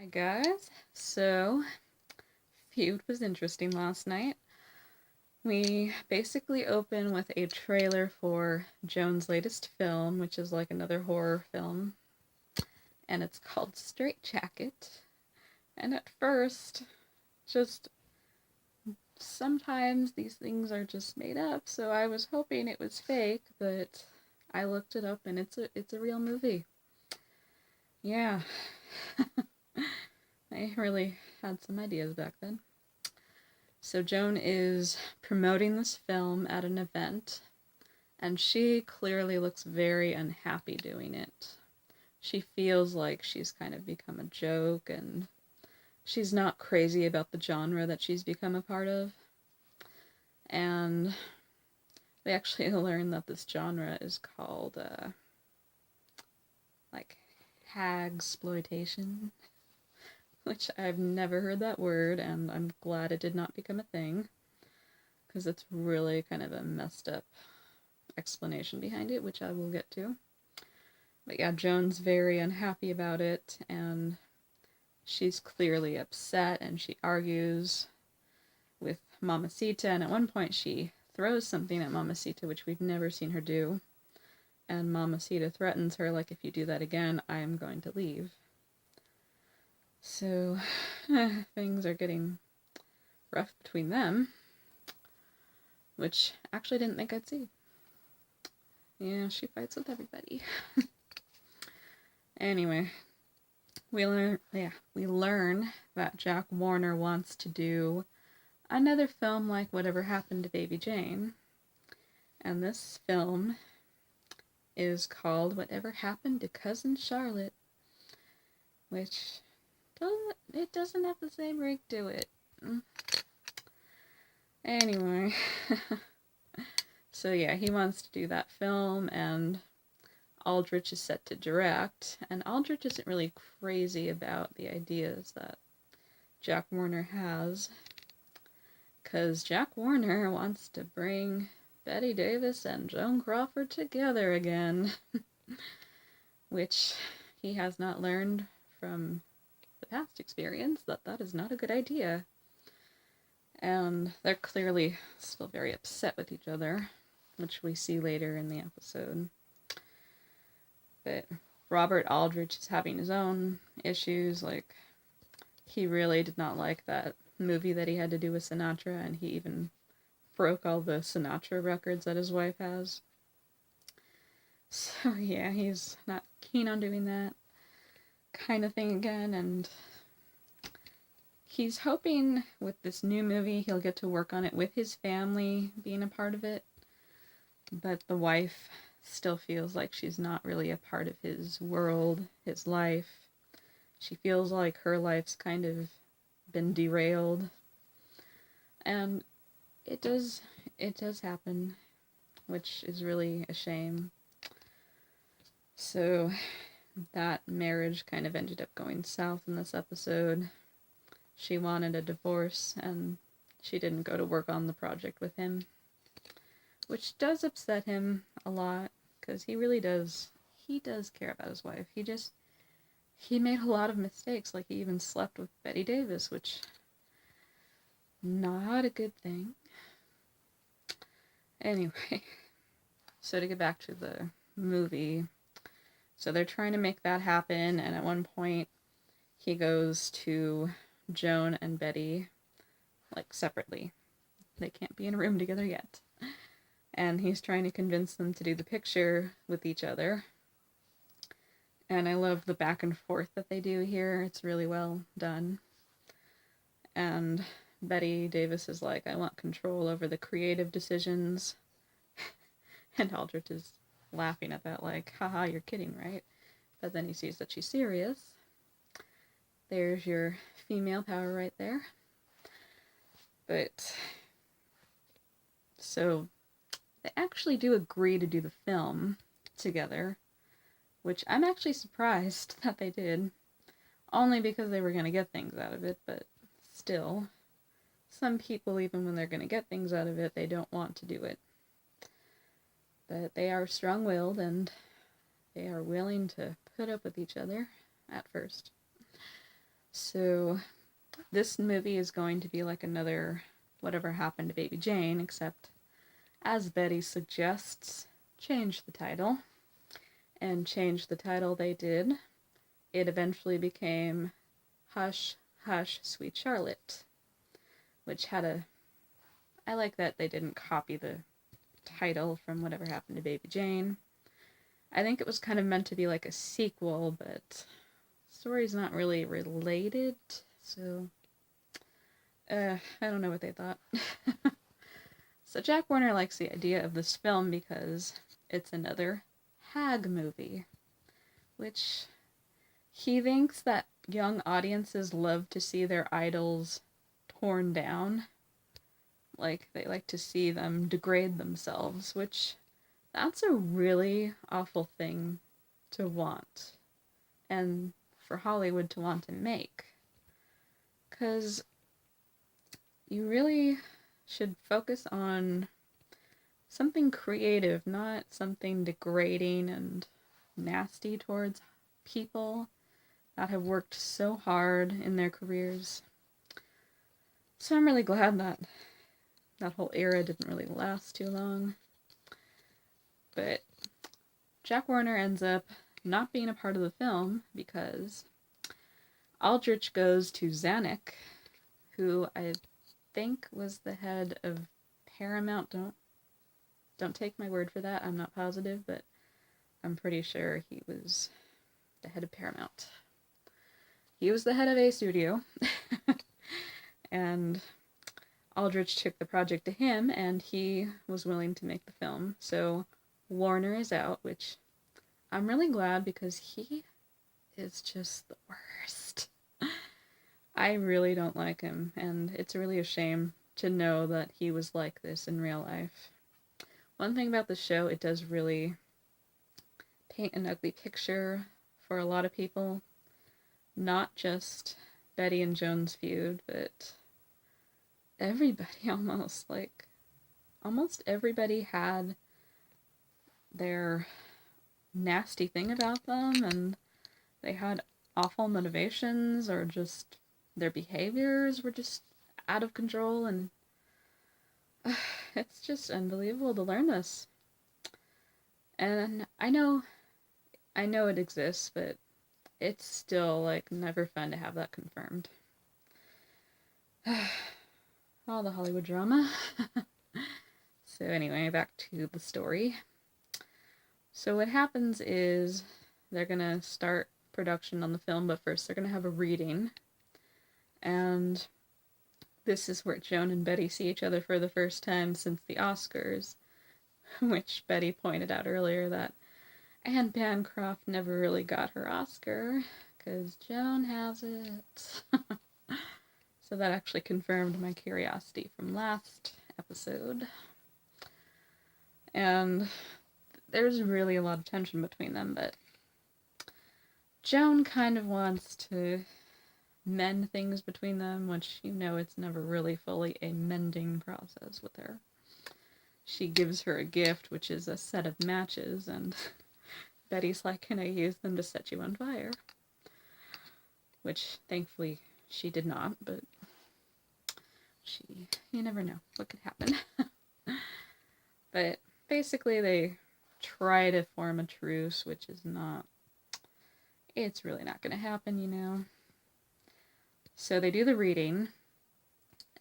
Hi guys. So, Feud was interesting last night. We basically open with a trailer for Joan's latest film, which is like another horror film, and it's called Straight Jacket. And at first, just sometimes these things are just made up, so I was hoping it was fake, but I looked it up and it's a real movie. Yeah. I really had some ideas back then. So Joan is promoting this film at an event, and she clearly looks very unhappy doing it. She feels like she's kind of become a joke, and she's not crazy about the genre that she's become a part of. And they actually learn that this genre is called, like, hagsploitation, which I've never heard that word, and I'm glad it did not become a thing, because it's really kind of a messed up explanation behind it, which I will get to. But yeah, Joan's very unhappy about it, and she's clearly upset, and she argues with Mamacita, and at one point she throws something at Mamacita, which we've never seen her do, and Mamacita threatens her, like, if you do that again, I am going to leave. So, things are getting rough between them, which I actually didn't think I'd see. Yeah, she fights with everybody. Anyway, we learn that Jack Warner wants to do another film like Whatever Happened to Baby Jane. And this film is called Whatever Happened to Cousin Charlotte, which doesn't have the same ring to it. Anyway, so yeah, he wants to do that film, and Aldrich is set to direct, and Aldrich isn't really crazy about the ideas that Jack Warner has, because Jack Warner wants to bring Bette Davis and Joan Crawford together again, which he has not learned from the past experience that is not a good idea. And they're clearly still very upset with each other, which we see later in the episode. But Robert Aldrich is having his own issues. Like, he really did not like that movie that he had to do with Sinatra, and he even broke all the Sinatra records that his wife has. So yeah, he's not keen on doing that kind of thing again, and he's hoping with this new movie he'll get to work on it with his family being a part of it, but the wife still feels like she's not really a part of his world, his life. She feels like her life's kind of been derailed, and it does happen, which is really a shame. So that marriage kind of ended up going south in this episode. She wanted a divorce, and she didn't go to work on the project with him, which does upset him a lot, because he does care about his wife. He made a lot of mistakes, like he even slept with Bette Davis, which, not a good thing. Anyway, so to get back to the movie, so they're trying to make that happen, and at one point, he goes to Joan and Bette, like, separately. They can't be in a room together yet. And he's trying to convince them to do the picture with each other. And I love the back and forth that they do here. It's really well done. And Bette Davis is like, I want control over the creative decisions. And Aldrich is laughing at that, like, haha, you're kidding, right? But then he sees that she's serious. There's your female power right there. But, so, they actually do agree to do the film together, which I'm actually surprised that they did, only because they were going to get things out of it, but still, some people, even when they're going to get things out of it, they don't want to do it. But they are strong-willed, and they are willing to put up with each other at first. So this movie is going to be like another Whatever Happened to Baby Jane, except, as Betty suggests, change the title. And change the title they did. It eventually became Hush, Hush, Sweet Charlotte, which had a... I like that they didn't copy the title from Whatever Happened to Baby Jane. I think it was kind of meant to be like a sequel, but the story's not really related, so I don't know what they thought. So Jack Warner likes the idea of this film because it's another hag movie, which he thinks that young audiences love to see their idols torn down. Like, they like to see them degrade themselves, which that's a really awful thing to want, and for Hollywood to want to make. Because you really should focus on something creative, not something degrading and nasty towards people that have worked so hard in their careers. So I'm really glad that that whole era didn't really last too long. But Jack Warner ends up not being a part of the film because Aldrich goes to Zanuck, who I think was the head of Paramount. Don't take my word for that, I'm not positive, but I'm pretty sure he was the head of Paramount. He was the head of a studio, and Aldrich took the project to him, and he was willing to make the film. So Warner is out, which I'm really glad because he is just the worst. I really don't like him, and it's really a shame to know that he was like this in real life. One thing about the show, it does really paint an ugly picture for a lot of people. Not just Bette and Joan's feud, but everybody almost. Like, almost everybody had their nasty thing about them, and they had awful motivations, or just their behaviors were just out of control, and it's just unbelievable to learn this. And I know it exists, but it's still, like, never fun to have that confirmed. All the Hollywood drama. So anyway, back to the story. So what happens is they're gonna start production on the film, but first they're gonna have a reading. And this is where Joan and Bette see each other for the first time since the Oscars, which Bette pointed out earlier that Anne Bancroft never really got her Oscar, because Joan has it. So that actually confirmed my curiosity from last episode. And there's really a lot of tension between them, but Joan kind of wants to mend things between them, which, you know, it's never really fully a mending process with her. She gives her a gift, which is a set of matches, and Betty's like, "Can I use them to set you on fire?" Which, thankfully, she did not, but you never know what could happen. But basically they try to form a truce, which is it's really not going to happen, you know. So they do the reading,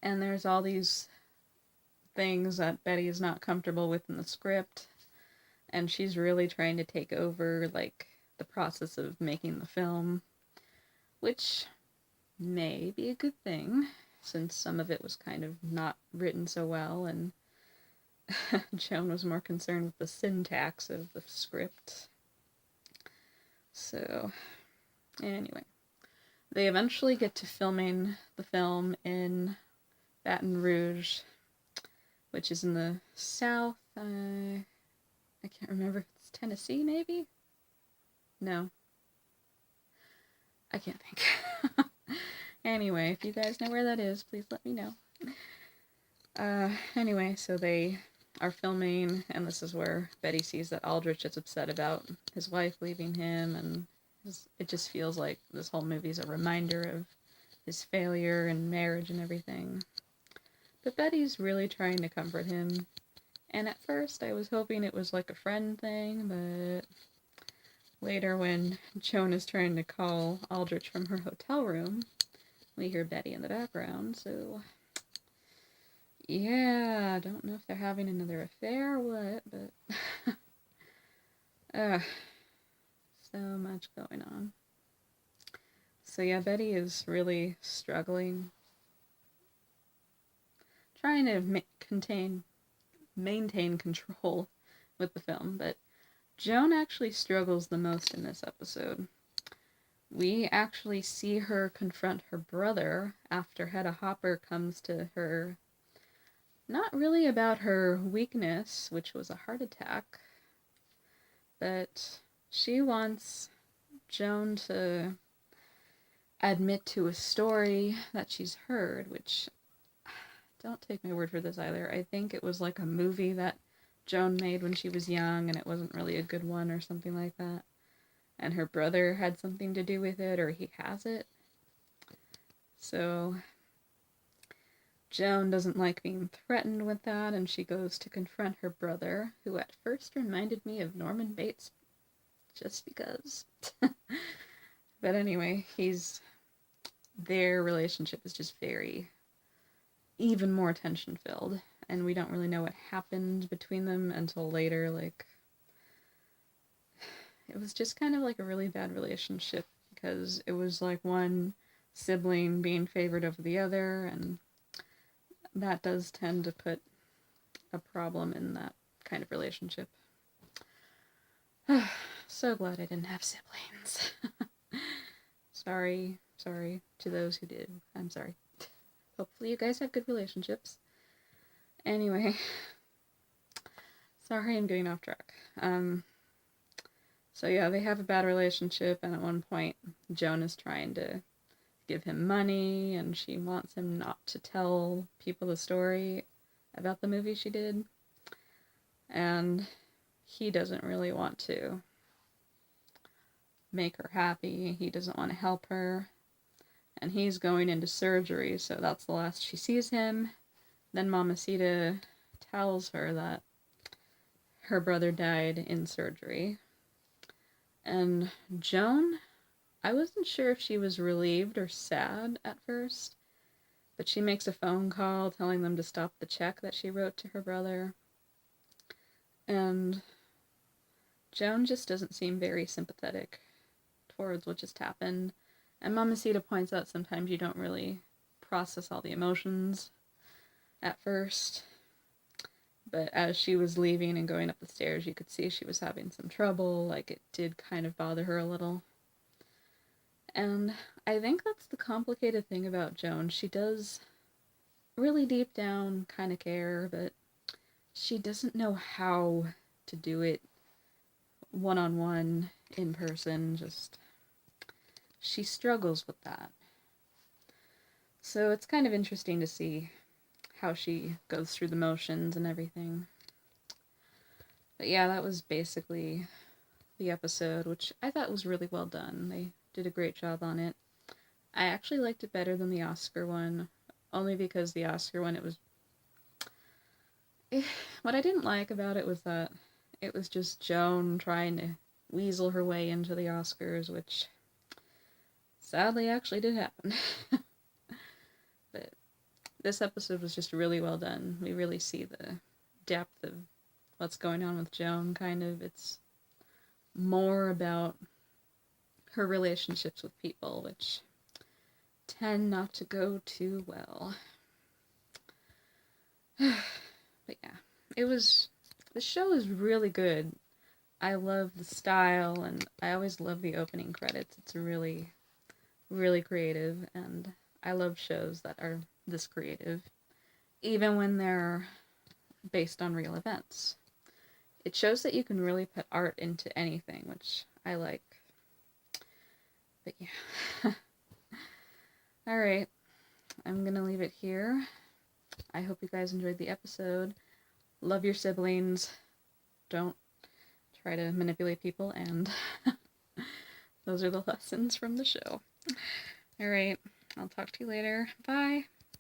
and there's all these things that Bette is not comfortable with in the script, and she's really trying to take over, like, the process of making the film, which may be a good thing, since some of it was kind of not written so well, and Joan was more concerned with the syntax of the script. So, anyway. They eventually get to filming the film in Baton Rouge, which is in the South. I can't remember if it's Tennessee, maybe? No. I can't think. Anyway, if you guys know where that is, please let me know. Anyway, so they are filming, and this is where Bette sees that Aldrich is upset about his wife leaving him, and it just feels like this whole movie is a reminder of his failure and marriage and everything. But Betty's really trying to comfort him. And at first I was hoping it was like a friend thing, but later when Joan is trying to call Aldrich from her hotel room, we hear Betty in the background, so yeah, I don't know if they're having another affair or what, but so much going on. So yeah, Betty is really struggling, trying to maintain control with the film, but Joan actually struggles the most in this episode. We actually see her confront her brother after Hedda Hopper comes to her, not really about her weakness, which was a heart attack, but she wants Joan to admit to a story that she's heard, which, don't take my word for this either, I think it was like a movie that Joan made when she was young and it wasn't really a good one or something like that. And her brother had something to do with it, or he has it. So Joan doesn't like being threatened with that, and she goes to confront her brother, who at first reminded me of Norman Bates, just because. But anyway, their relationship is just very, even more tension-filled, and we don't really know what happened between them until later, like, it was just kind of like a really bad relationship, because it was like one sibling being favored over the other, and that does tend to put a problem in that kind of relationship. So glad I didn't have siblings. Sorry to those who did. I'm sorry. Hopefully you guys have good relationships. Anyway, sorry I'm getting off track. So yeah, they have a bad relationship, and at one point Joan is trying to give him money, and she wants him not to tell people the story about the movie she did. And he doesn't really want to make her happy. He doesn't want to help her. And he's going into surgery, so that's the last she sees him. Then Mamacita tells her that her brother died in surgery. And Joan, I wasn't sure if she was relieved or sad at first, but she makes a phone call telling them to stop the check that she wrote to her brother. And Joan just doesn't seem very sympathetic towards what just happened. And Mamacita points out sometimes you don't really process all the emotions at first. But as she was leaving and going up the stairs, you could see she was having some trouble. Like, it did kind of bother her a little. And I think that's the complicated thing about Joan. She does really deep down kind of care, but she doesn't know how to do it one-on-one, in person. Just, she struggles with that. So it's kind of interesting to see how she goes through the motions and everything. But yeah, that was basically the episode, which I thought was really well done. They did a great job on it. I actually liked it better than the Oscar one, only because the Oscar one, it was... What I didn't like about it was that it was just Joan trying to weasel her way into the Oscars, which sadly actually did happen. But this episode was just really well done. We really see the depth of what's going on with Joan, kind of. It's more about her relationships with people, which tend not to go too well. But yeah, the show is really good. I love the style, and I always love the opening credits. It's really, really creative, and I love shows that are this creative, even when they're based on real events. It shows that you can really put art into anything, which I like. But yeah. Alright, I'm gonna leave it here. I hope you guys enjoyed the episode. Love your siblings. Don't try to manipulate people, and those are the lessons from the show. Alright, I'll talk to you later. Bye.